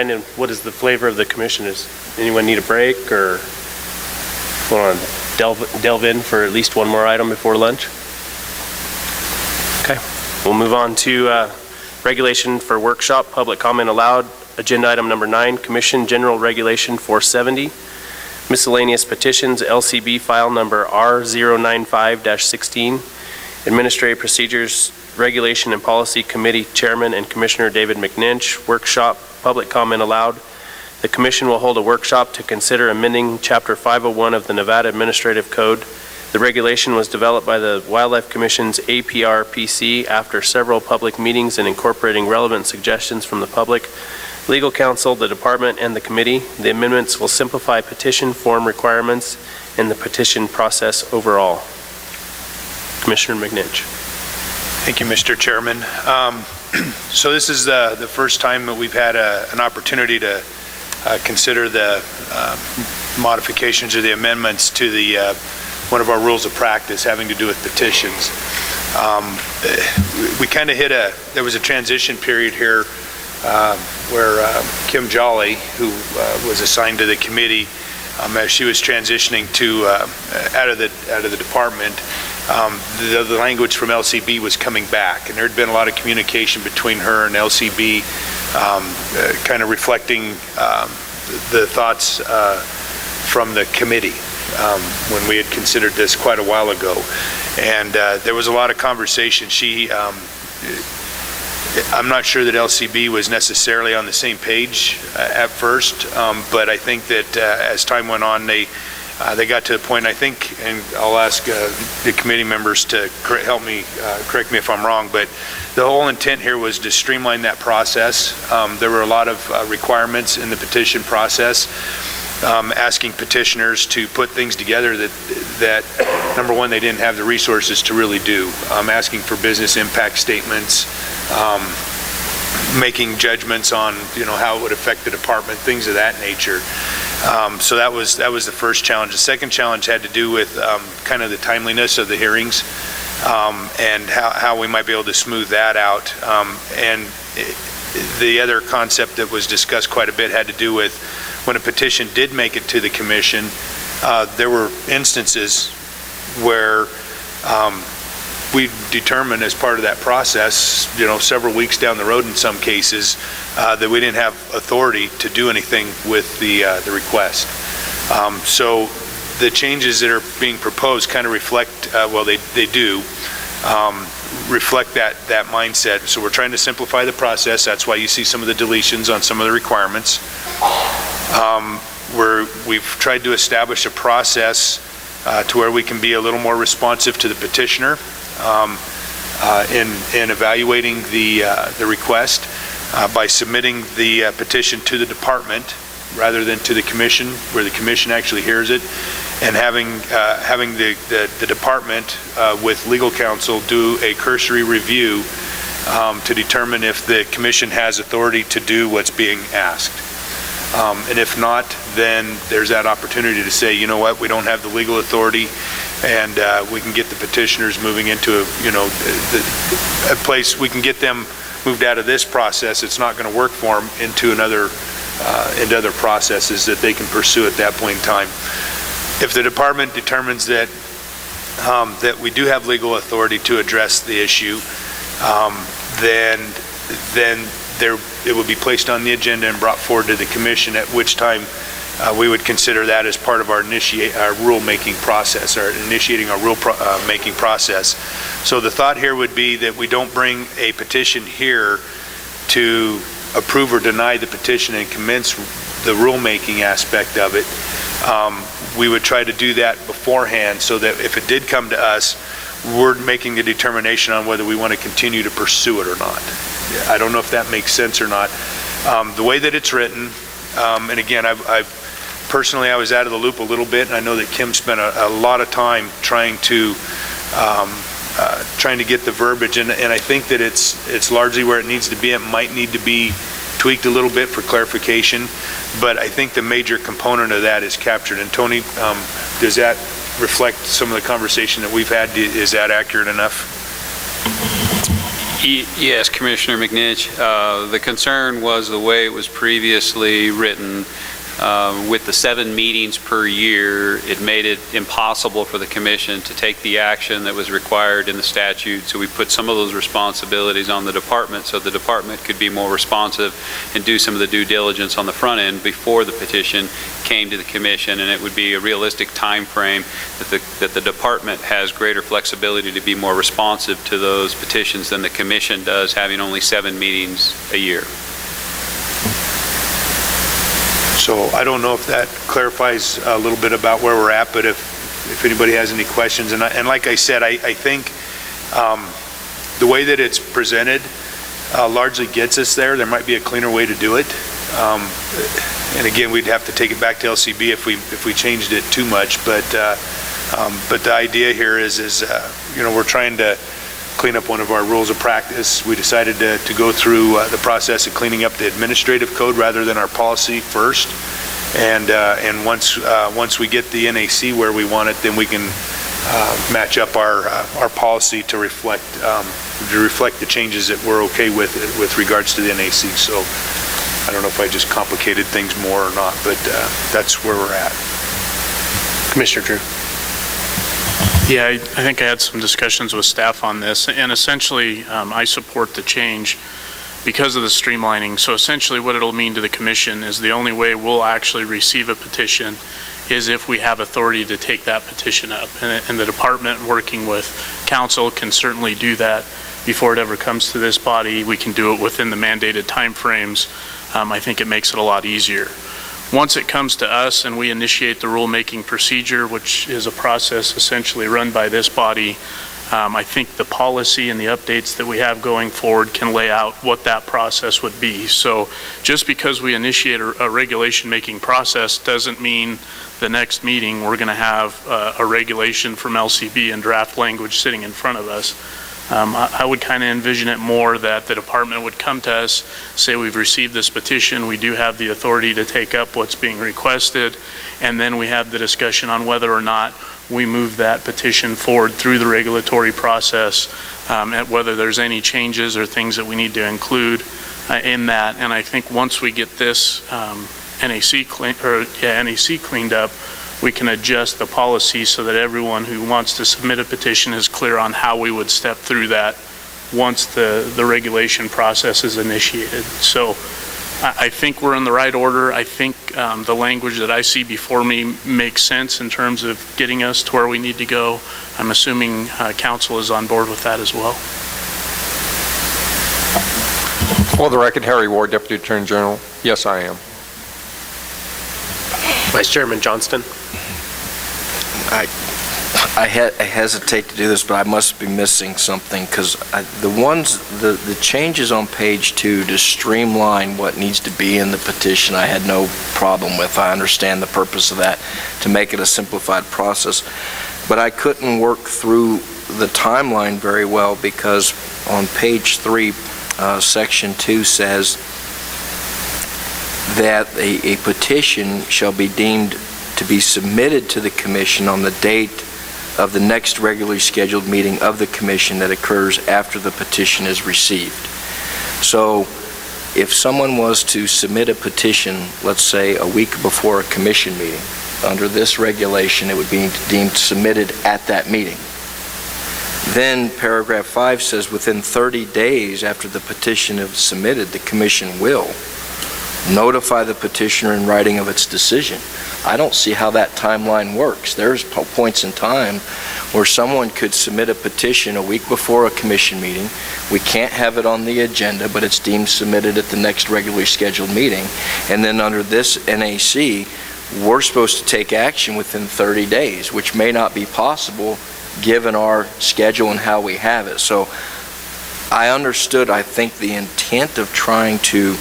And what is the flavor of the commission? Does anyone need a break or want to delve in for at least one more item before lunch? Okay, we'll move on to regulation for workshop, public comment allowed. Agenda item number 9, Commission General Regulation 470. Miscellaneous petitions, LCB file number R095-16. Administrative Procedures Regulation and Policy Committee Chairman and Commissioner David McNinch. Workshop, public comment allowed. The Commission will hold a workshop to consider amending Chapter 501 of the Nevada Administrative Code. The regulation was developed by the Wildlife Commission's APRPC after several public meetings and incorporating relevant suggestions from the public, legal counsel, the department, and the committee. The amendments will simplify petition form requirements and the petition process overall. Commissioner McNinch. Thank you, Mr. Chairman. So this is the first time that we've had an opportunity to consider the modifications or the amendments to the one of our rules of practice having to do with petitions. We kind of there was a transition period here where Kim Jolly, who was assigned to the committee, as she was transitioning to out of the department, the language from LCB was coming back, and there had been a lot of communication between her and LCB, kind of reflecting the thoughts from the committee when we had considered this quite a while ago. And there was a lot of conversation. I'm not sure that LCB was necessarily on the same page at first, but I think that as time went on, they got to the point, I think, and I'll ask the committee members to help me, correct me if I'm wrong, but the whole intent here was to streamline that process. There were a lot of requirements in the petition process, asking petitioners to put things together that number one, they didn't have the resources to really do. Asking for business impact statements, making judgments on how it would affect the department, things of that nature. So that was the first challenge. The second challenge had to do with kind of the timeliness of the hearings, and how we might be able to smooth that out. And the other concept that was discussed quite a bit had to do with when a petition did make it to the commission, there were instances where we determined as part of that process, several weeks down the road in some cases, that we didn't have authority to do anything with the request. So the changes that are being proposed kind of reflect, well, they do reflect that mindset. So we're trying to simplify the process. That's why you see some of the deletions on some of the requirements. We've tried to establish a process to where we can be a little more responsive to the petitioner in evaluating the request by submitting the petition to the department rather than to the commission, where the commission actually hears it, and having the department with legal counsel do a cursory review to determine if the commission has authority to do what's being asked. And if not, then there's that opportunity to say, you know what, we don't have the legal authority, and we can get the petitioners moving into a place, we can get them moved out of this process. It's not going to work for them into other processes that they can pursue at that point in time. If the department determines that that we do have legal authority to address the issue, then it would be placed on the agenda and brought forward to the commission, at which time we would consider that as part of our rule-making process, or initiating our rule-making process. So the thought here would be that we don't bring a petition here to approve or deny the petition and commence the rule-making aspect of it. We would try to do that beforehand, so that if it did come to us, we're making a determination on whether we want to continue to pursue it or not. I don't know if that makes sense or not. The way that it's written, and again, I've personally, I was out of the loop a little bit, and I know that Kim spent a lot of time trying to get the verbiage, and I think that it's largely where it needs to be. It might need to be tweaked a little bit for clarification, but I think the major component of that is captured. And Tony, does that reflect some of the conversation that we've had? Is that accurate enough? Yes, Commissioner McNinch. The concern was the way it was previously written. With the 7 meetings per year, it made it impossible for the commission to take the action that was required in the statute. So we put some of those responsibilities on the department so the department could be more responsive and do some of the due diligence on the front end before the petition came to the commission. And it would be a realistic time frame that the department has greater flexibility to be more responsive to those petitions than the commission does, having only 7 meetings a year. So I don't know if that clarifies a little bit about where we're at, but if anybody has any questions, and like I said, I think the way that it's presented largely gets us there. There might be a cleaner way to do it. And again, we'd have to take it back to LCB if we changed it too much. But the idea here is we're trying to clean up one of our rules of practice. We decided to go through the process of cleaning up the administrative code rather than our policy first. And once we get the NAC where we want it, then we can match up our policy to reflect the changes that we're okay with regards to the NAC. So I don't know if I just complicated things more or not, but that's where we're at. Commissioner Drew. Yeah, I think I had some discussions with staff on this, and essentially I support the change because of the streamlining. So essentially what it'll mean to the commission is the only way we'll actually receive a petition is if we have authority to take that petition up. And the department working with council can certainly do that before it ever comes to this body. We can do it within the mandated timeframes. I think it makes it a lot easier. Once it comes to us and we initiate the rulemaking procedure, which is a process essentially run by this body, I think the policy and the updates that we have going forward can lay out what that process would be. So just because we initiate a regulation making process doesn't mean the next meeting we're going to have a regulation from LCB and draft language sitting in front of us. I would kind of envision it more that the department would come to us, say we've received this petition, we do have the authority to take up what's being requested, and then we have the discussion on whether or not we move that petition forward through the regulatory process, and whether there's any changes or things that we need to include in that. And I think once we get this NAC cleaned up, we can adjust the policy so that everyone who wants to submit a petition is clear on how we would step through that once the regulation process is initiated. So I think we're in the right order. I think the language that I see before me makes sense in terms of getting us to where we need to go. I'm assuming council is on board with that as well. For the record, Harry Ward, Deputy Attorney General. Yes, I am. Vice Chairman Johnston. I hesitate to do this, but I must be missing something, because the changes on page 2 to streamline what needs to be in the petition, I had no problem with. I understand the purpose of that, to make it a simplified process. But I couldn't work through the timeline very well, because on page 3, section 2 says that a petition shall be deemed to be submitted to the commission on the date of the next regularly scheduled meeting of the commission that occurs after the petition is received. So if someone was to submit a petition, let's say a week before a commission meeting, under this regulation it would be deemed submitted at that meeting. Then paragraph 5 says within 30 days after the petition is submitted, the commission will notify the petitioner in writing of its decision. I don't see how that timeline works. There's points in time where someone could submit a petition a week before a commission meeting. We can't have it on the agenda, but it's deemed submitted at the next regularly scheduled meeting. And then under this NAC, we're supposed to take action within 30 days, which may not be possible given our schedule and how we have it. So I understood, I think, the intent of trying to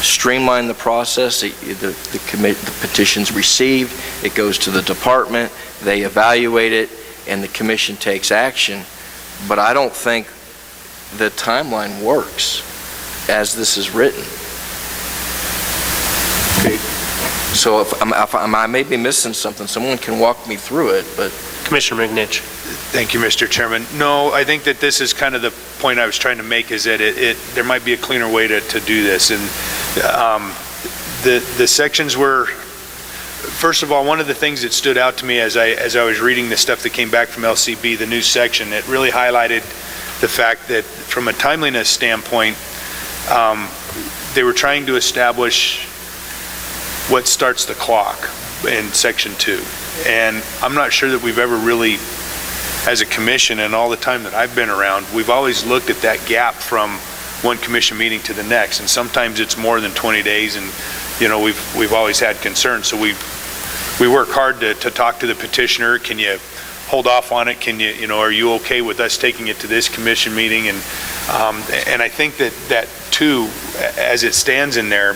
streamline the process. The petition's received, it goes to the department, they evaluate it, and the commission takes action. But I don't think the timeline works as this is written. Okay. So if I may be missing something, someone can walk me through it, but Commissioner McNinch. Thank you, Mr. Chairman. No, I think that this is kind of the point I was trying to make, is that there might be a cleaner way to do this. And the sections were, first of all, one of the things that stood out to me as I was reading the stuff that came back from LCB, the new section, it really highlighted the fact that from a timeliness standpoint, they were trying to establish what starts the clock in Section 2. And I'm not sure that we've ever really, as a commission, and all the time that I've been around, we've always looked at that gap from one commission meeting to the next. And sometimes it's more than 20 days, and, you know, we've always had concerns. So we work hard to talk to the petitioner. Can you hold off on it? Can you know, are you okay with us taking it to this commission meeting? And I think that too, as it stands in there,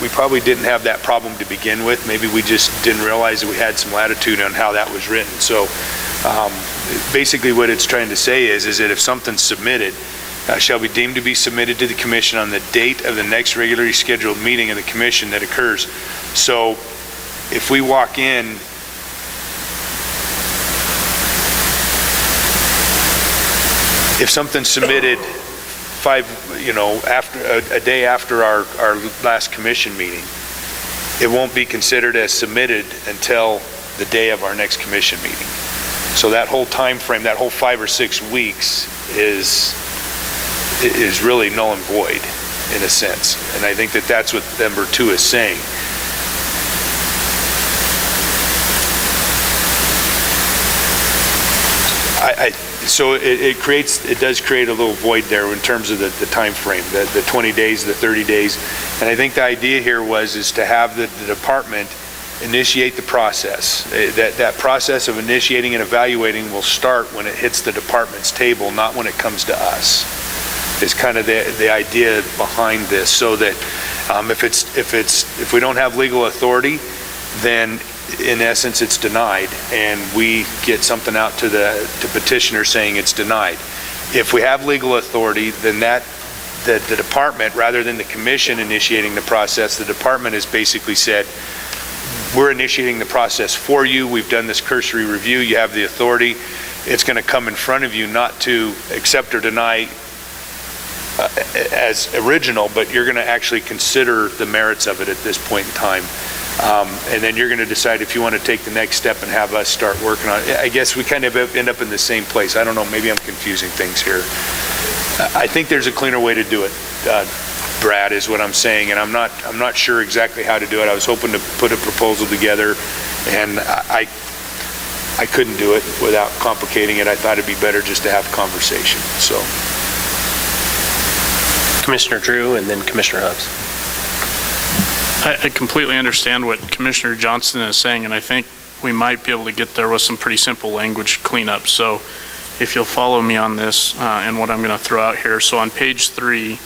we probably didn't have that problem to begin with. Maybe we just didn't realize that we had some latitude on how that was written. So basically what it's trying to say is that if something's submitted, shall be deemed to be submitted to the commission on the date of the next regularly scheduled meeting of the commission that occurs. So if we walk in, if something's submitted after a day after our last commission meeting, it won't be considered as submitted until the day of our next commission meeting. So that whole time frame, that whole 5 or 6 weeks is really null and void in a sense. And I think that that's what number 2 is saying. So it does create a little void there in terms of the time frame, the 20 days, the 30 days. And I think the idea here is to have the department initiate the process. That process of initiating and evaluating will start when it hits the department's table, not when it comes to us. Is kind of the idea behind this, so that if we don't have legal authority, then in essence it's denied, and we get something out to petitioner saying it's denied. If we have legal authority, then the department, rather than the commission initiating the process, the department has basically said, we're initiating the process for you. We've done this cursory review. You have the authority. It's going to come in front of you, not to accept or deny as original, but you're going to actually consider the merits of it at this point in time. And then you're going to decide if you want to take the next step and have us start working on it. I guess we kind of end up in the same place. I don't know, maybe I'm confusing things here. I think there's a cleaner way to do it, Brad, is what I'm saying, and I'm not sure exactly how to do it. I was hoping to put a proposal together, and I couldn't do it without complicating it. I thought it'd be better just to have a conversation. So, Commissioner Drew and then Commissioner Hubbs. I completely understand what Commissioner Johnston is saying, and I think we might be able to get there with some pretty simple language cleanup. So if you'll follow me on this and what I'm going to throw out here. So on page 3,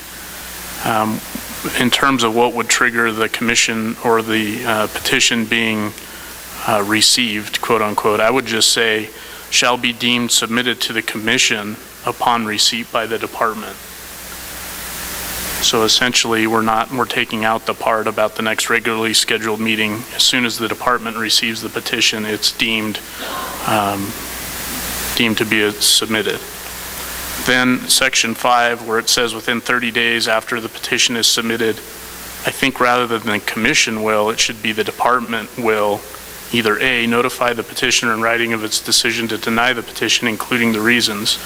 in terms of what would trigger the commission or the petition being received, quote unquote, I would just say, shall be deemed submitted to the commission upon receipt by the department. So essentially, we're taking out the part about the next regularly scheduled meeting. As soon as the department receives the petition, it's deemed to be submitted. Then section 5, where it says within 30 days after the petition is submitted, I think rather than the commission will, it should be the department will either A, notify the petitioner in writing of its decision to deny the petition, including the reasons.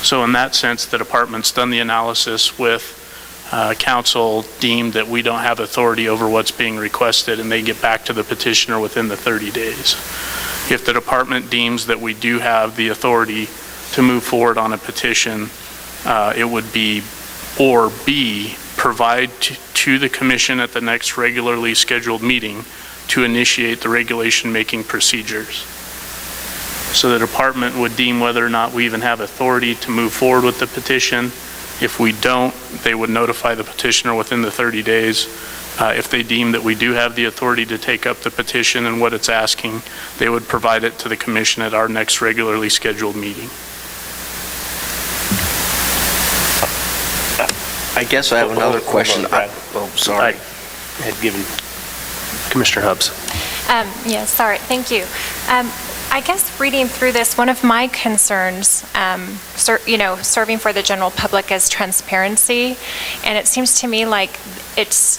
So in that sense, the department's done the analysis with council, deemed that we don't have authority over what's being requested, and they get back to the petitioner within the 30 days. If the department deems that we do have the authority to move forward on a petition, it would be, or B, provide to the commission at the next regularly scheduled meeting to initiate the regulation-making procedures. So the department would deem whether or not we even have authority to move forward with the petition. If we don't, they would notify the petitioner within the 30 days. If they deem that we do have the authority to take up the petition and what it's asking, they would provide it to the commission at our next regularly scheduled meeting. I guess I have another question. Sorry. I had given Commissioner Hubbs. Yes, sorry, thank you. I guess reading through this, one of my concerns, serving for the general public is transparency. And it seems to me like it's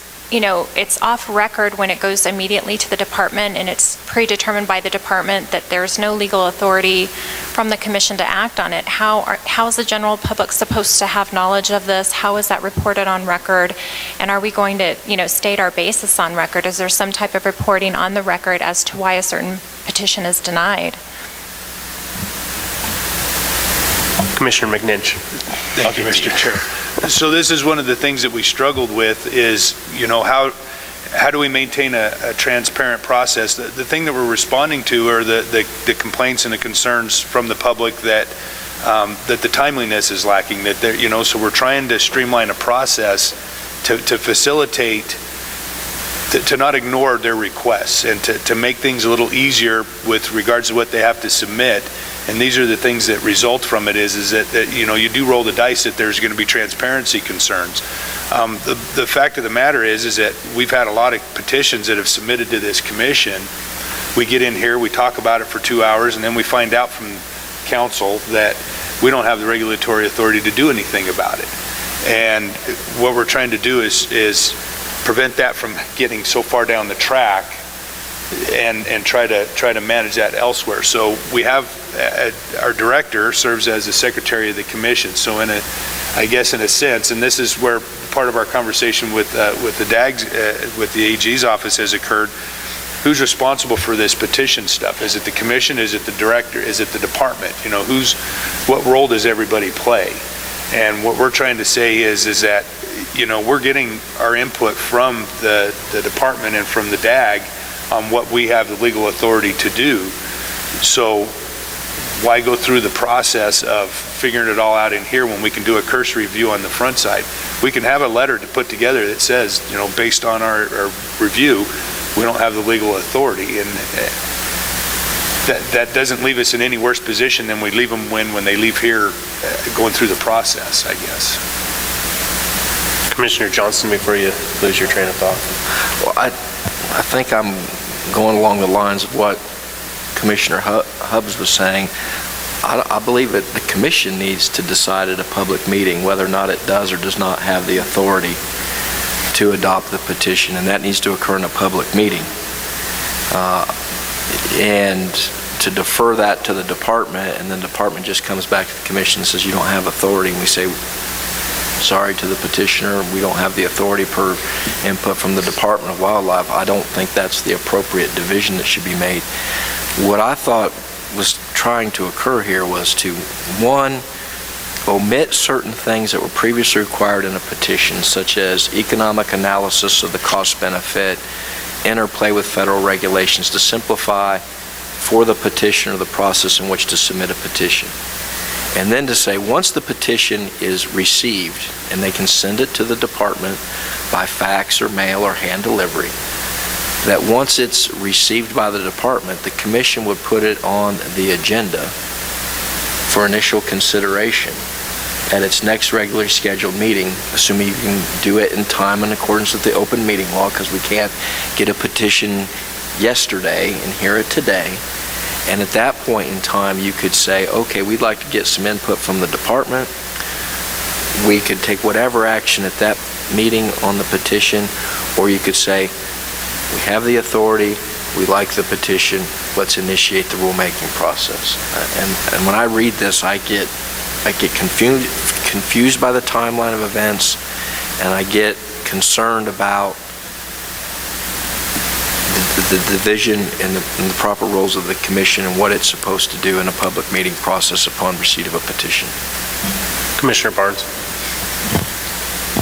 off record when it goes immediately to the department, and it's predetermined by the department that there's no legal authority from the commission to act on it. How is the general public supposed to have knowledge of this? How is that reported on record? And are we going to, state our basis on record? Is there some type of reporting on the record as to why a certain petition is denied? Commissioner McNinch. Thank you, Mr. Chair. So this is one of the things that we struggled with is, how do we maintain a transparent process? The thing that we're responding to are the complaints and the concerns from the public that the timeliness is lacking, so we're trying to streamline a process to facilitate, to not ignore their requests and to make things a little easier with regards to what they have to submit. And these are the things that result from it is that you do roll the dice that there's going to be transparency concerns. The fact of the matter is that we've had a lot of petitions that have submitted to this commission. We get in here, we talk about it for 2 hours, and then we find out from council that we don't have the regulatory authority to do anything about it. And what we're trying to do is prevent that from getting so far down the track and try to manage that elsewhere. So we have our director serves as the secretary of the commission. So I guess in a sense, and this is where part of our conversation with the DAG's, with the AG's office has occurred. Who's responsible for this petition stuff? Is it the commission? Is it the director? Is it the department? What role does everybody play? And what we're trying to say is that we're getting our input from the department and from the DAG on what we have the legal authority to do. So why go through the process of figuring it all out in here when we can do a cursory review on the front side? We can have a letter to put together that says, based on our review, we don't have the legal authority, and that doesn't leave us in any worse position than we leave them when they leave here going through the process, I guess. Commissioner Johnson, before you lose your train of thought. Well, I think I'm going along the lines of what Commissioner Hubbs was saying. I believe that the commission needs to decide at a public meeting whether or not it does or does not have the authority to adopt the petition, and that needs to occur in a public meeting. And to defer that to the department, and then the department just comes back to the commission and says, you don't have authority, and we say, sorry to the petitioner, we don't have the authority per input from the Department of Wildlife. I don't think that's the appropriate division that should be made. What I thought was trying to occur here was to, one, omit certain things that were previously required in a petition, such as economic analysis of the cost-benefit, interplay with federal regulations, to simplify for the petitioner the process in which to submit a petition. And then to say, once the petition is received, and they can send it to the department by fax or mail or hand delivery, that once it's received by the department, the commission would put it on the agenda for initial consideration at its next regularly scheduled meeting, assuming you can do it in time in accordance with the open meeting law, because we can't get a petition yesterday and hear it today. And at that point in time, you could say, okay, we'd like to get some input from the department. We could take whatever action at that meeting on the petition, or you could say, we have the authority, we like the petition, let's initiate the rulemaking process. And when I read this, I get confused by the timeline of events, and I get concerned about the division and the proper roles of the commission and what it's supposed to do in a public meeting process upon receipt of a petition. Commissioner Barnes.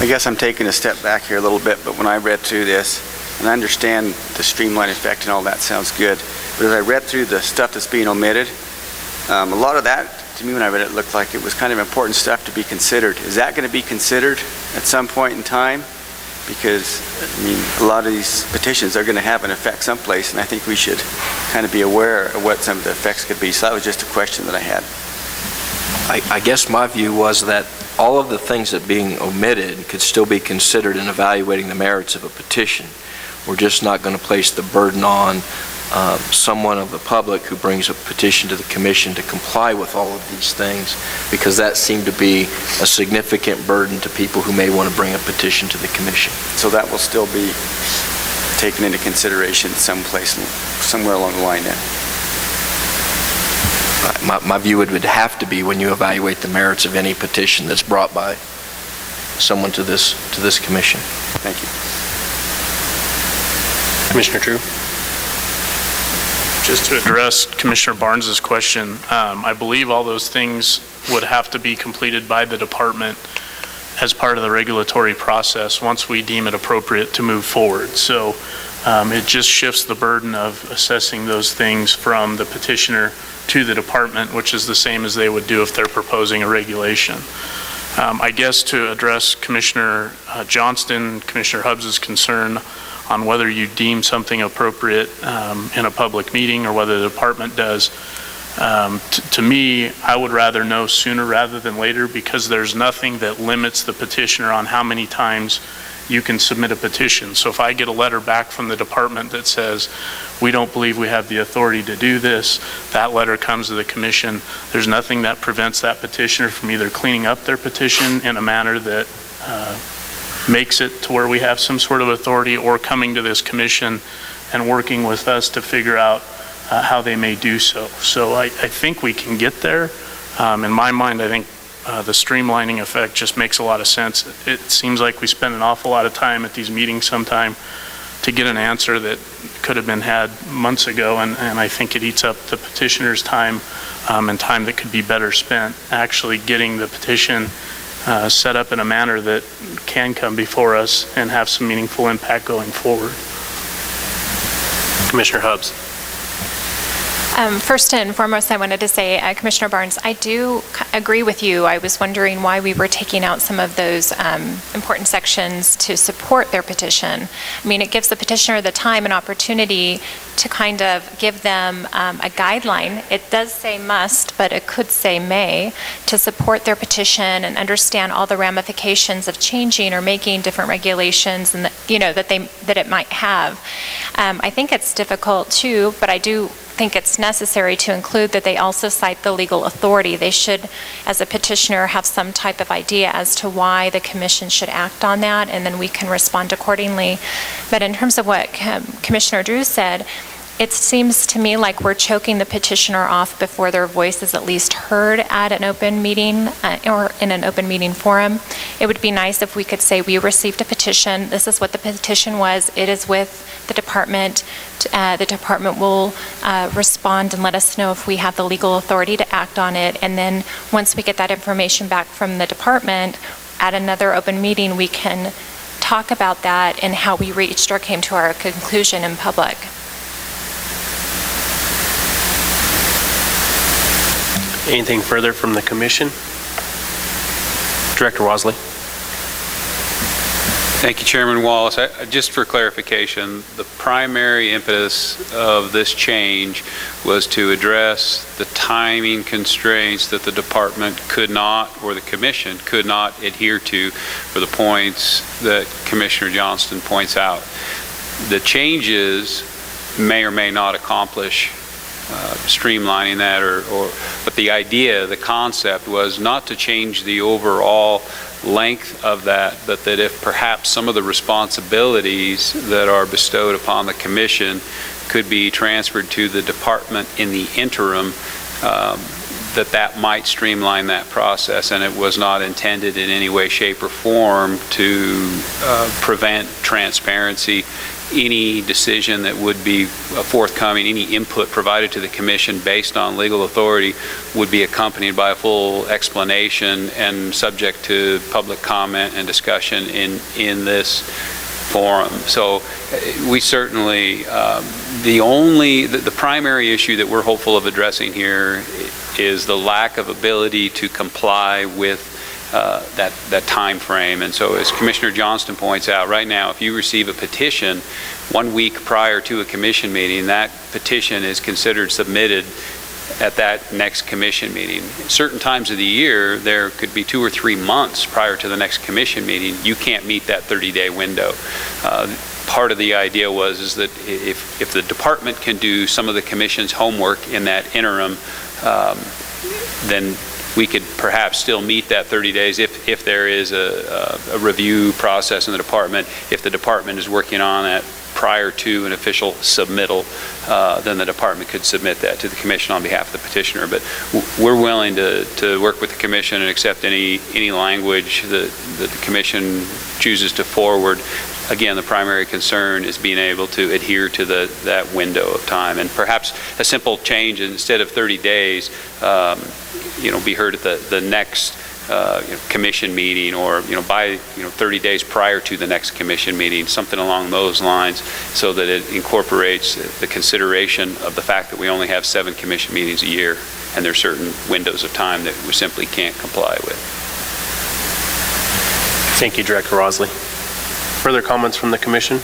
I guess I'm taking a step back here a little bit, but when I read through this, and I understand the streamline effect and all that sounds good, but as I read through the stuff that's being omitted, a lot of that, to me when I read it, looked like it was kind of important stuff to be considered. Is that going to be considered at some point in time? Because, a lot of these petitions are going to have an effect someplace, and I think we should kind of be aware of what some of the effects could be. So that was just a question that I had. I guess my view was that all of the things that being omitted could still be considered in evaluating the merits of a petition. We're just not going to place the burden on someone of the public who brings a petition to the commission to comply with all of these things, because that seemed to be a significant burden to people who may want to bring a petition to the commission. So that will still be taken into consideration somewhere along the line then? My view would have to be when you evaluate the merits of any petition that's brought by someone to this commission. Thank you. Commissioner Drew? Just to address Commissioner Barnes's question, I believe all those things would have to be completed by the department as part of the regulatory process once we deem it appropriate to move forward. So it just shifts the burden of assessing those things from the petitioner to the department, which is the same as they would do if they're proposing a regulation. I guess to address Commissioner Johnston, Commissioner Hubbs's concern on whether you deem something appropriate in a public meeting or whether the department does, to me, I would rather know sooner rather than later, because there's nothing that limits the petitioner on how many times you can submit a petition. So if I get a letter back from the department that says, we don't believe we have the authority to do this, that letter comes to the commission. There's nothing that prevents that petitioner from either cleaning up their petition in a manner that makes it to where we have some sort of authority, or coming to this commission and working with us to figure out how they may do so. So I think we can get there. In my mind, I think the streamlining effect just makes a lot of sense. It seems like we spend an awful lot of time at these meetings sometime to get an answer that could have been had months ago, and I think it eats up the petitioner's time and time that could be better spent actually getting the petition set up in a manner that can come before us and have some meaningful impact going forward. Commissioner Hubbs? First and foremost, I wanted to say, Commissioner Barnes, I do agree with you. I was wondering why we were taking out some of those important sections to support their petition. I mean, it gives the petitioner the time and opportunity to kind of give them a guideline. It does say must, but it could say may, to support their petition and understand all the ramifications of changing or making different regulations and that it might have. I think it's difficult too, but I do think it's necessary to include that they also cite the legal authority. They should, as a petitioner, have some type of idea as to why the commission should act on that, and then we can respond accordingly. But in terms of what Commissioner Drew said, it seems to me like we're choking the petitioner off before their voice is at least heard at an open meeting or in an open meeting forum. It would be nice if we could say, we received a petition, this is what the petition was, it is with the department. The department will respond and let us know if we have the legal authority to act on it. And then once we get that information back from the department, at another open meeting, we can talk about that and how we reached or came to our conclusion in public. Anything further from the commission? Director Wosley? Thank you, Chairman Wallace. Just for clarification, the primary impetus of this change was to address the timing constraints that the department could not, or the commission could not adhere to for the points that Commissioner Johnston points out. The changes may or may not accomplish streamlining that, but the idea, the concept was not to change the overall length of that, but that if perhaps some of the responsibilities that are bestowed upon the commission could be transferred to the department in the interim, that might streamline that process, and it was not intended in any way, shape, or form to prevent transparency. Any decision that would be forthcoming, any input provided to the commission based on legal authority would be accompanied by a full explanation and subject to public comment and discussion in this forum. So we certainly, the primary issue that we're hopeful of addressing here is the lack of ability to comply with that time frame. And so as Commissioner Johnston points out, right now, if you receive a petition 1 week prior to a commission meeting, that petition is considered submitted at that next commission meeting. Certain times of the year, there could be 2 or 3 months prior to the next commission meeting, you can't meet that 30-day window. Part of the idea is that if the department can do some of the commission's homework in that interim, then we could perhaps still meet that 30 days if there is a review process in the department. If the department is working on that prior to an official submittal, then the department could submit that to the commission on behalf of the petitioner. But we're willing to work with the commission and accept any language that the commission chooses to forward. Again, the primary concern is being able to adhere to that window of time. And perhaps a simple change, instead of 30 days, be heard at the next commission meeting, or by 30 days prior to the next commission meeting, something along those lines, so that it incorporates the consideration of the fact that we only have 7 commission meetings a year, and there are certain windows of time that we simply can't comply with. Thank you, Director Rosley. Further comments from the commission?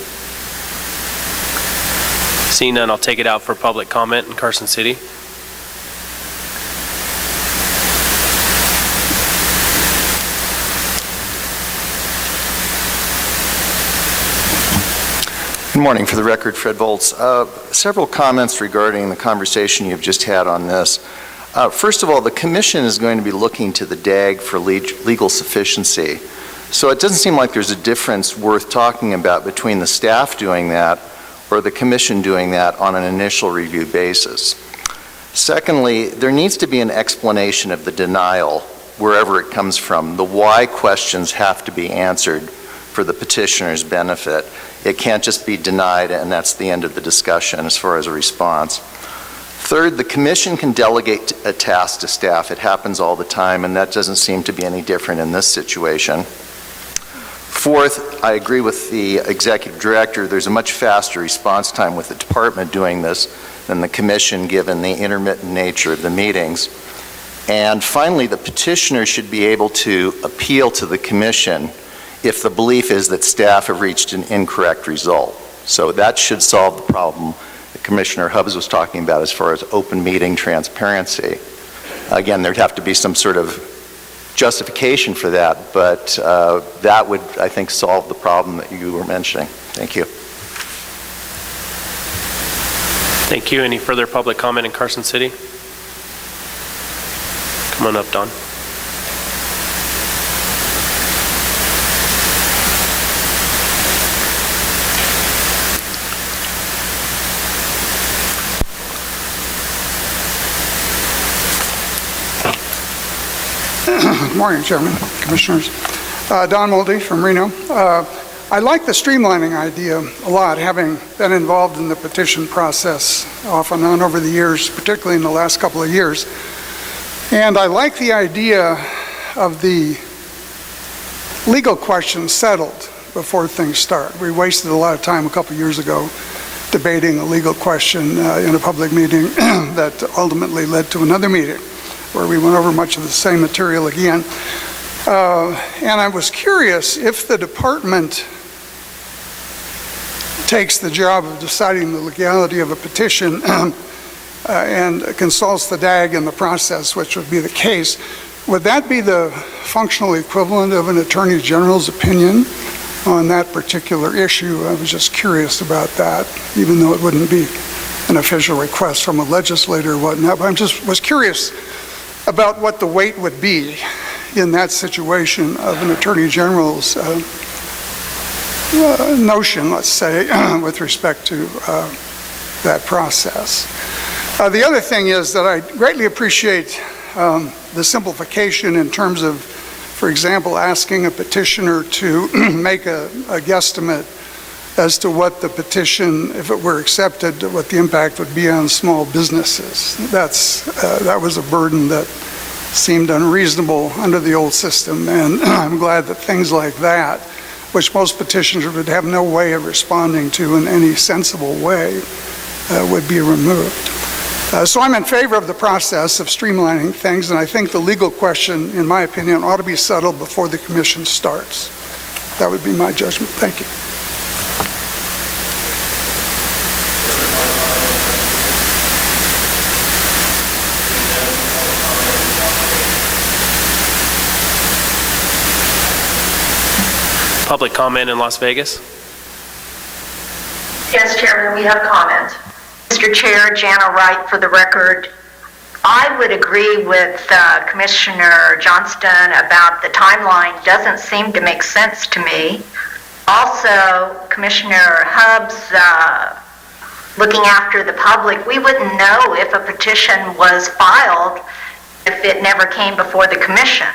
Seeing none, I'll take it out for public comment in Carson City. Good morning. For the record, Fred Volz. Several comments regarding the conversation you've just had on this. First of all, the commission is going to be looking to the DAG for legal sufficiency. So it doesn't seem like there's a difference worth talking about between the staff doing that or the commission doing that on an initial review basis. Secondly, there needs to be an explanation of the denial wherever it comes from. The why questions have to be answered for the petitioner's benefit. It can't just be denied and that's the end of the discussion as far as a response. Third, the commission can delegate a task to staff. It happens all the time, and that doesn't seem to be any different in this situation. Fourth, I agree with the executive director. There's a much faster response time with the department doing this than the commission, given the intermittent nature of the meetings. And finally, the petitioner should be able to appeal to the commission if the belief is that staff have reached an incorrect result. So that should solve the problem that Commissioner Hubbs was talking about as far as open meeting transparency. Again, there'd have to be some sort of justification for that, but that would, I think, solve the problem that you were mentioning. Thank you. Thank you. Any further public comment in Carson City? Come on up, Don. Good morning, Chairman, Commissioners. Don Moldy from Reno. I like the streamlining idea a lot, having been involved in the petition process off and on over the years, particularly in the last couple of years. And I like the idea of the legal questions settled before things start. We wasted a lot of time a couple of years ago debating a legal question in a public meeting that ultimately led to another meeting where we went over much of the same material again. And I was curious if the department takes the job of deciding the legality of a petition and consults the DAG in the process, which would be the case, would that be the functional equivalent of an Attorney General's opinion on that particular issue? I was just curious about that, even though it wouldn't be an official request from a legislator or whatnot. But I just was curious about what the weight would be in that situation of an Attorney General's notion, let's say, with respect to that process. The other thing is that I greatly appreciate the simplification in terms of, for example, asking a petitioner to make a guesstimate as to what the petition, if it were accepted, what the impact would be on small businesses. That was a burden that seemed unreasonable under the old system, and I'm glad that things like that, which most petitioners would have no way of responding to in any sensible way, would be removed. So I'm in favor of the process of streamlining things, and I think the legal question, in my opinion, ought to be settled before the commission starts. That would be my judgment. Thank you. Public comment in Las Vegas? Yes, Chairman, we have comment. Mr. Chair, Jana Wright for the record. I would agree with Commissioner Johnston about the timeline. Doesn't seem to make sense to me. Also, Commissioner Hubbs, looking after the public, we wouldn't know if a petition was filed if it never came before the commission.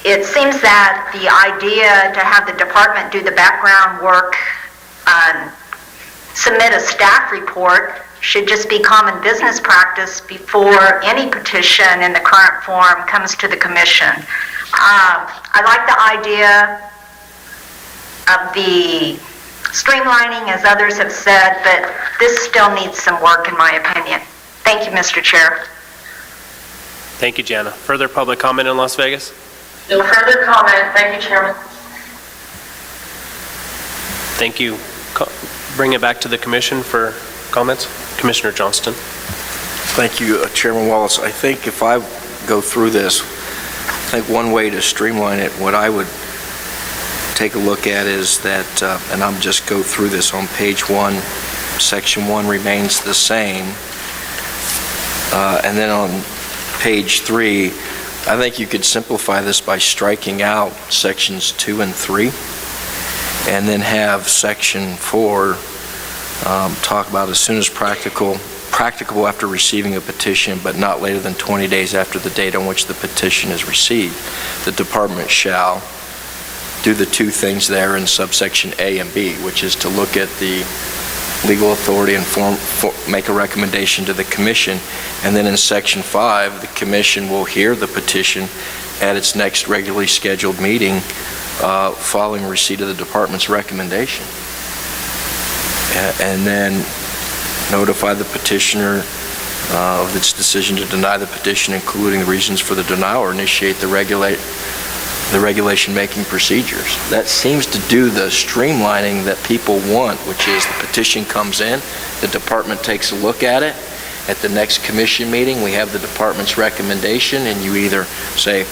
It seems that the idea to have the department do the background work, submit a staff report, should just be common business practice before any petition in the current form comes to the commission. I like the idea of the streamlining, as others have said, but this still needs some work, in my opinion. Thank you, Mr. Chair. Thank you, Jana. Further public comment in Las Vegas? No further comment. Thank you, Chairman. Thank you. Bring it back to the commission for comments. Commissioner Johnston. Thank you, Chairman Wallace. I think if I go through this, I think one way to streamline it, what I would take a look at is that, and I'm just go through this on page 1, section 1 remains the same. And then on page 3, I think you could simplify this by striking out sections 2 and 3, and then have section 4 talk about as soon as practicable after receiving a petition, but not later than 20 days after the date on which the petition is received. The department shall do the two things there in subsection A and B, which is to look at the legal authority and make a recommendation to the commission. And then in section 5, the commission will hear the petition at its next regularly scheduled meeting following receipt of the department's recommendation. And then notify the petitioner of its decision to deny the petition, including the reasons for the denial, or initiate the regulation-making procedures. That seems to do the streamlining that people want, which is the petition comes in, the department takes a look at it. At the next commission meeting, we have the department's recommendation, and you either say,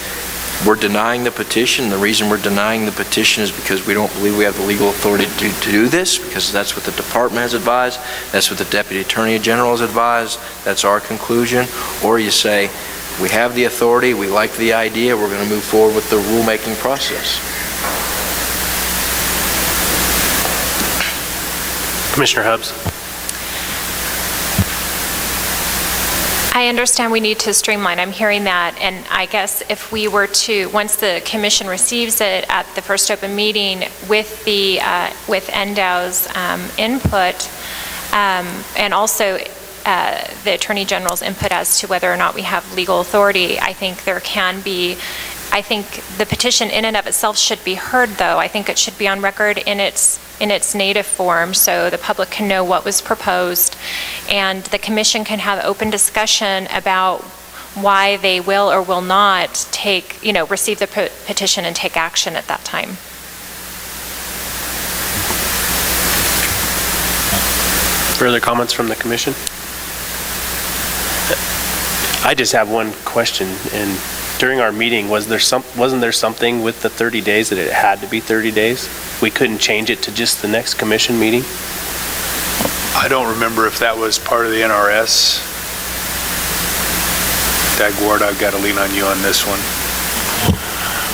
we're denying the petition. The reason we're denying the petition is because we don't believe we have the legal authority to do this, because that's what the department has advised, that's what the Deputy Attorney General has advised, that's our conclusion. Or you say, we have the authority, we like the idea, we're going to move forward with the rulemaking process. Commissioner Hubbs. I understand we need to streamline. I'm hearing that, and I guess if we were to, once the commission receives it at the first open meeting with the with NDOW's input, and also the Attorney General's input as to whether or not we have legal authority, I think there can be. I think the petition in and of itself should be heard, though. I think it should be on record in its native form, so the public can know what was proposed, and the commission can have open discussion about why they will or will not take, receive the petition and take action at that time. Further comments from the commission? I just have one question, and during our meeting, wasn't there something with the 30 days that it had to be 30 days? We couldn't change it to just the next commission meeting? I don't remember if that was part of the NRS. Dag Ward, I've got to lean on you on this one.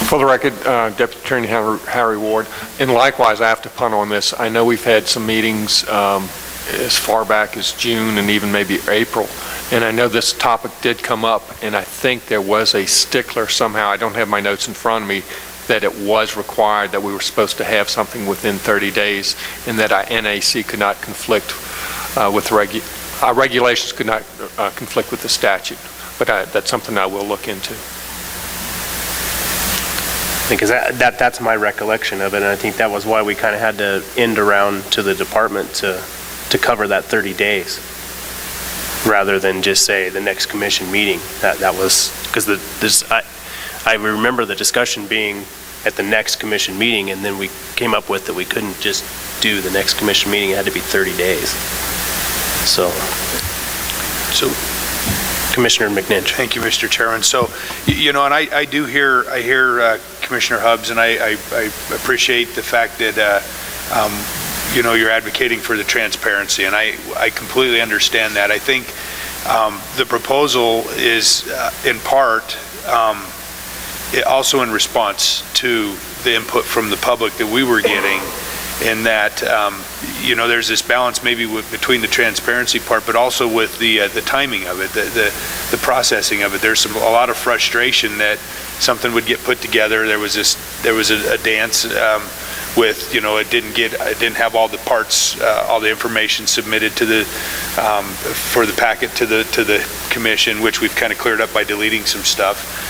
For the record, Deputy Attorney Harry Ward, and likewise, I have to punt on this. I know we've had some meetings as far back as June and even maybe April, and I know this topic did come up, and I think there was a stickler somehow, I don't have my notes in front of me, that it was required that we were supposed to have something within 30 days, and that our NAC could not conflict with our regulations could not conflict with the statute. But that's something I will look into. Because that's my recollection of it, and I think that was why we kind of had to end around to the department to cover that 30 days, rather than just say the next commission meeting. That was, because I remember the discussion being at the next commission meeting, and then we came up with that we couldn't just do the next commission meeting, it had to be 30 days. So Commissioner McNinch. Thank you, Mr. Chairman. So, and I hear Commissioner Hubbs, and I appreciate the fact that, you're advocating for the transparency, and I completely understand that. I think the proposal is, in part, also in response to the input from the public that we were getting, in that, there's this balance maybe between the transparency part, but also with the timing of it, the processing of it. There's a lot of frustration that something would get put together. There was a dance with, it didn't have all the parts, all the information submitted to for the packet to the commission, which we've kind of cleared up by deleting some stuff.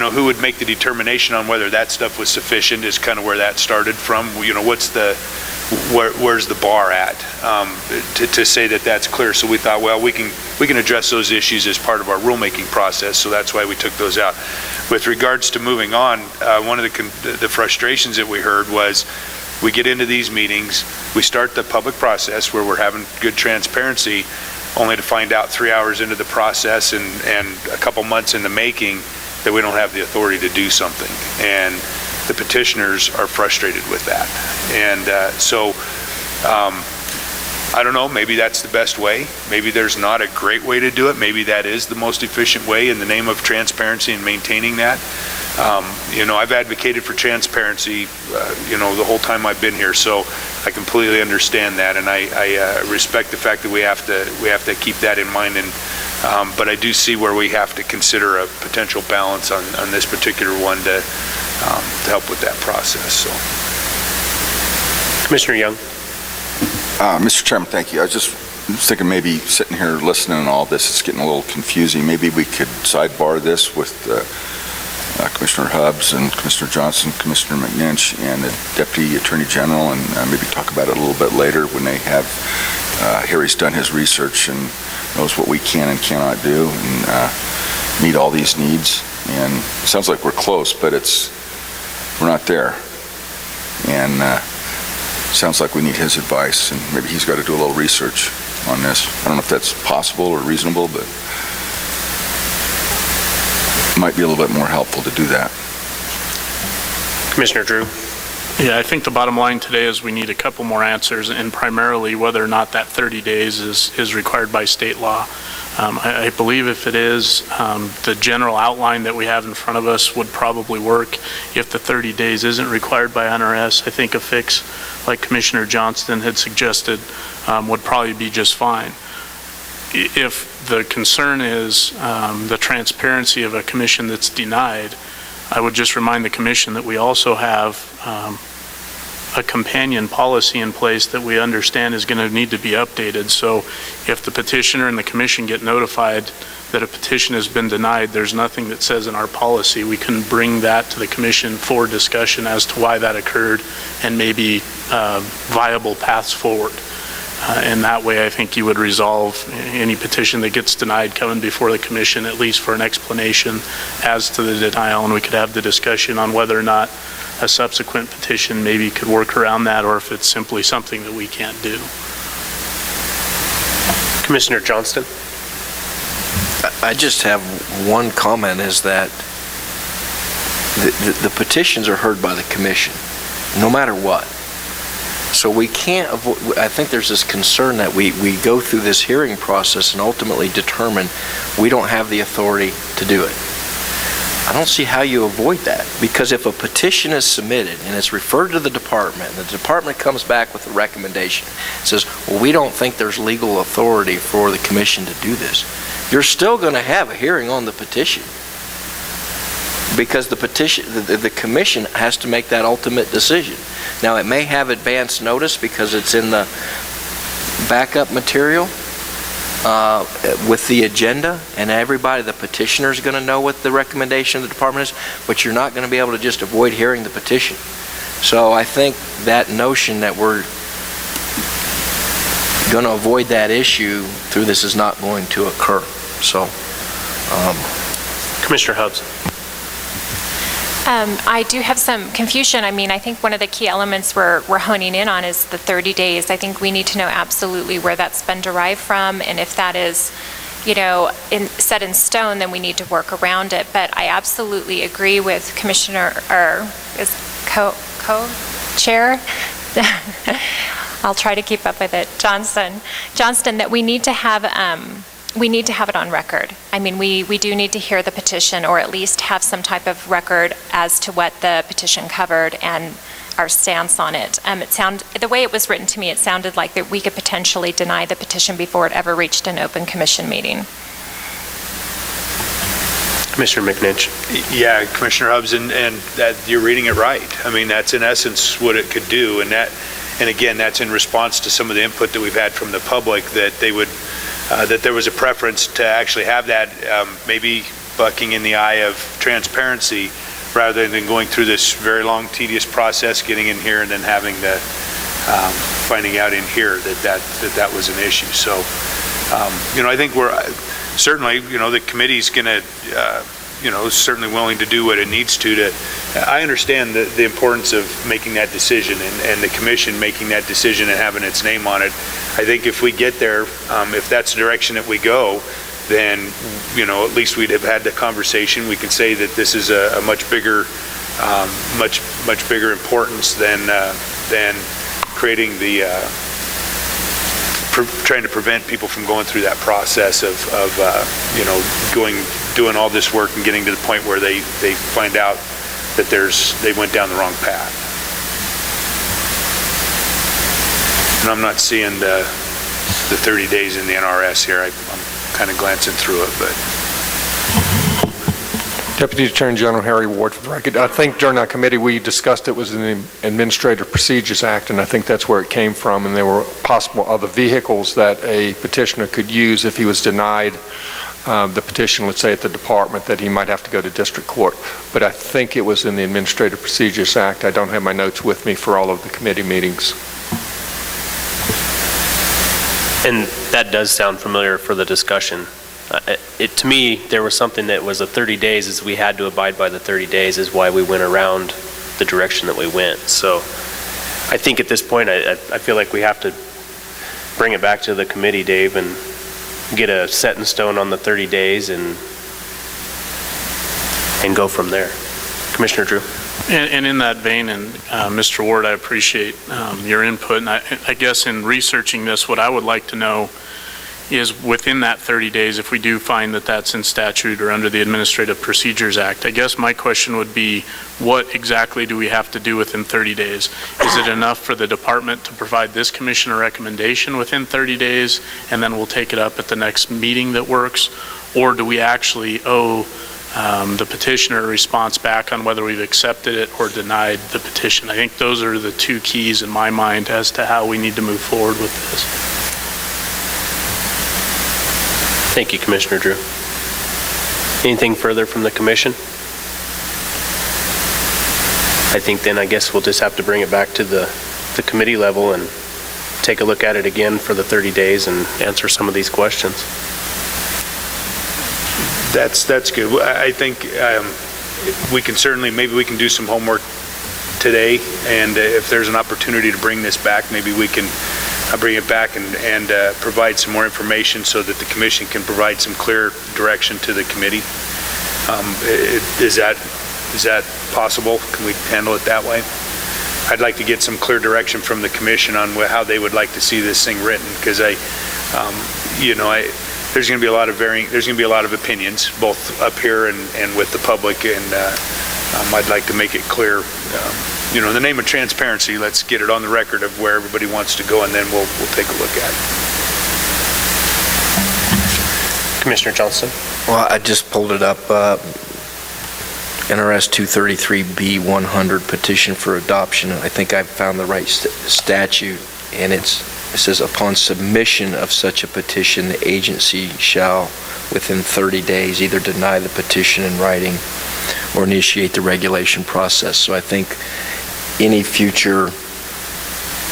Who would make the determination on whether that stuff was sufficient is kind of where that started from. Where's the bar at to say that that's clear? So we thought, well, we can address those issues as part of our rulemaking process. So that's why we took those out. With regards to moving on, one of the frustrations that we heard was we get into these meetings, we start the public process where we're having good transparency, only to find out 3 hours into the process and a couple months in the making that we don't have the authority to do something. And the petitioners are frustrated with that. And so I don't know, maybe that's the best way. Maybe there's not a great way to do it. Maybe that is the most efficient way in the name of transparency and maintaining that. I've advocated for transparency, the whole time I've been here, so I completely understand that, and I respect the fact that we have to keep that in mind. And but I do see where we have to consider a potential balance on this particular one to help with that process. So, Commissioner Young. Mr. Chairman, thank you. I was just thinking maybe sitting here listening to all this, it's getting a little confusing. Maybe we could sidebar this with Commissioner Hubbs and Commissioner Johnson, Commissioner McNinch, and the Deputy Attorney General, and maybe talk about it a little bit later when they have, Harry's done his research and knows what we can and cannot do and meet all these needs. And it sounds like we're close, but we're not there. And sounds like we need his advice, and maybe he's got to do a little research on this. I don't know if that's possible or reasonable, but it might be a little bit more helpful to do that. Commissioner Drew. Yeah, I think the bottom line today is we need a couple more answers, and primarily whether or not that 30 days is required by state law. I believe if it is, the general outline that we have in front of us would probably work. If the 30 days isn't required by NRS, I think a fix, like Commissioner Johnston had suggested, would probably be just fine. If the concern is the transparency of a commission that's denied, I would just remind the commission that we also have a companion policy in place that we understand is going to need to be updated. So if the petitioner and the commission get notified that a petition has been denied, there's nothing that says in our policy we can bring that to the commission for discussion as to why that occurred and maybe viable paths forward. And that way I think you would resolve any petition that gets denied coming before the commission, at least for an explanation as to the denial, and we could have the discussion on whether or not a subsequent petition maybe could work around that, or if it's simply something that we can't do. Commissioner Johnston. I just have one comment, is that the petitions are heard by the commission, no matter what. So we can't avoid, I think there's this concern that we go through this hearing process and ultimately determine we don't have the authority to do it. I don't see how you avoid that, because if a petition is submitted and it's referred to the department, and the department comes back with a recommendation, says, well, we don't think there's legal authority for the commission to do this, you're still going to have a hearing on the petition, because the commission has to make that ultimate decision. Now, it may have advance notice because it's in the backup material with the agenda, and everybody, the petitioner, is going to know what the recommendation of the department is, but you're not going to be able to just avoid hearing the petition. So I think that notion that we're going to avoid that issue through this is not going to occur. So, Commissioner Hubbs. I do have some confusion. I mean, I think one of the key elements we're honing in on is the 30 days. I think we need to know absolutely where that's been derived from, and if that is set in stone, then we need to work around it. But I absolutely agree with Commissioner, or is co-chair? I'll try to keep up with it, Johnston, that we need to have it on record. I mean, we do need to hear the petition, or at least have some type of record as to what the petition covered and our stance on it. The way it was written to me, it sounded like that we could potentially deny the petition before it ever reached an open commission meeting. Commissioner McNinch. Yeah, Commissioner Hubbs, and that, you're reading it right. I mean, that's in essence what it could do, and again, that's in response to some of the input that we've had from the public, that they would, that there was a preference to actually have that maybe bucking in the eye of transparency, rather than going through this very long, tedious process, getting in here and then having the, finding out in here that was an issue. So, I think we're certainly, the committee's going to, certainly willing to do what it needs to. I understand the importance of making that decision and the commission making that decision and having its name on it. I think if we get there, if that's the direction that we go, then, at least we'd have had the conversation. We can say that this is a much bigger, much bigger importance than creating the, trying to prevent people from going through that process of doing all this work and getting to the point where they find out that they went down the wrong path. And I'm not seeing the 30 days in the NRS here. I'm kind of glancing through it, but. Deputy Attorney General Harry Ward, for the record. I think during that committee we discussed it was in the Administrative Procedures Act, and I think that's where it came from, and there were possible other vehicles that a petitioner could use if he was denied the petition, let's say at the department, that he might have to go to district court. But I think it was in the Administrative Procedures Act. I don't have my notes with me for all of the committee meetings. And that does sound familiar for the discussion. To me, there was something that was 30 days, is we had to abide by the 30 days, is why we went around the direction that we went. So I think at this point, I feel like we have to bring it back to the committee, Dave, and get a set in stone on the 30 days and go from there. Commissioner Drew. And in that vein, and Mr. Ward, I appreciate your input. And I guess in researching this, what I would like to know is within that 30 days, if we do find that that's in statute or under the Administrative Procedures Act, I guess my question would be, what exactly do we have to do within 30 days? Is it enough for the department to provide this commission a recommendation within 30 days, and then we'll take it up at the next meeting that works? Or do we actually owe the petitioner a response back on whether we've accepted it or denied the petition? I think those are the two keys in my mind as to how we need to move forward with this. Thank you, Commissioner Drew. Anything further from the commission? I think then I guess we'll just have to bring it back to the committee level and take a look at it again for the 30 days and answer some of these questions. That's good. I think we can certainly, maybe we can do some homework today, and if there's an opportunity to bring this back, maybe we can bring it back and provide some more information so that the commission can provide some clear direction to the committee. Is that possible? Can we handle it that way? I'd like to get some clear direction from the commission on how they would like to see this thing written, because there's going to be a lot of there's going to be a lot of opinions, both up here and with the public, and I'd like to make it clear. In the name of transparency, let's get it on the record of where everybody wants to go, and then we'll take a look at it. Commissioner Johnston. Well, I just pulled it up. NRS 233B100 petition for adoption. I think I found the right statute, and it says, upon submission of such a petition, the agency shall, within 30 days, either deny the petition in writing or initiate the regulation process. So I think any future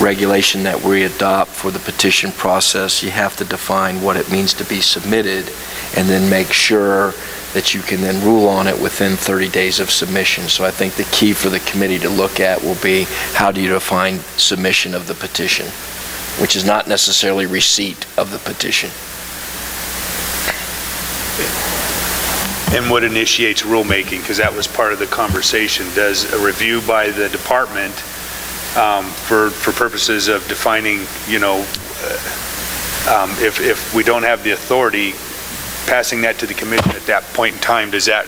regulation that we adopt for the petition process, you have to define what it means to be submitted, and then make sure that you can then rule on it within 30 days of submission. So I think the key for the committee to look at will be, how do you define submission of the petition, which is not necessarily receipt of the petition. and what initiates rulemaking, because that was part of the conversation. Does a review by the department for purposes of defining, if we don't have the authority, passing that to the commission at that point in time, does that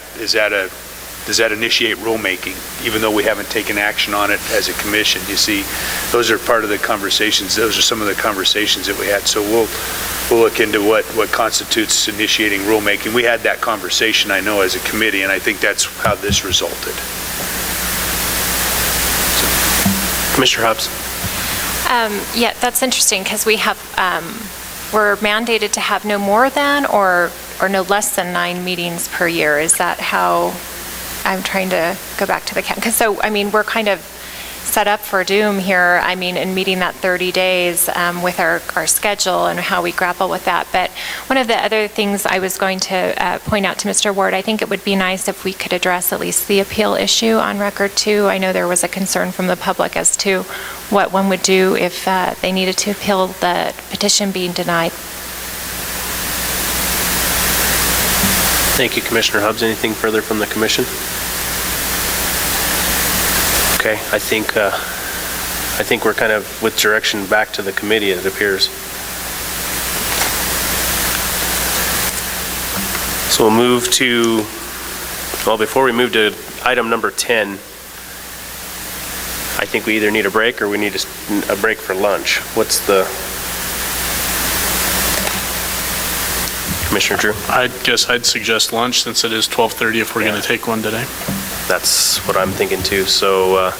initiate rulemaking, even though we haven't taken action on it as a commission? You see, those are part of the conversations. Those are some of the conversations that we had. So we'll look into what constitutes initiating rulemaking. We had that conversation, I know, as a committee, and I think that's how this resulted. Commissioner Hubbs? Yeah, that's interesting, because we're mandated to have no more than or no less than 9 meetings per year. Is that how, I'm trying to go back to the count, because we're kind of set up for doom here, in meeting that 30 days with our schedule and how we grapple with that. But one of the other things I was going to point out to Mr. Ward, I think it would be nice if we could address at least the appeal issue on record too. I know there was a concern from the public as to what one would do if they needed to appeal the petition being denied. Thank you, Commissioner Hubbs. Anything further from the commission? Okay, I think we're kind of with direction back to the committee, it appears. So we'll move to, before we move to item number 10, I think we either need a break or we need a break for lunch. What's the... Commissioner Drew? I guess I'd suggest lunch, since it is 12:30 if we're going to take one today. That's what I'm thinking too. So,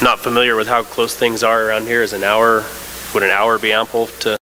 not familiar with how close things are around here. Would an hour be ample to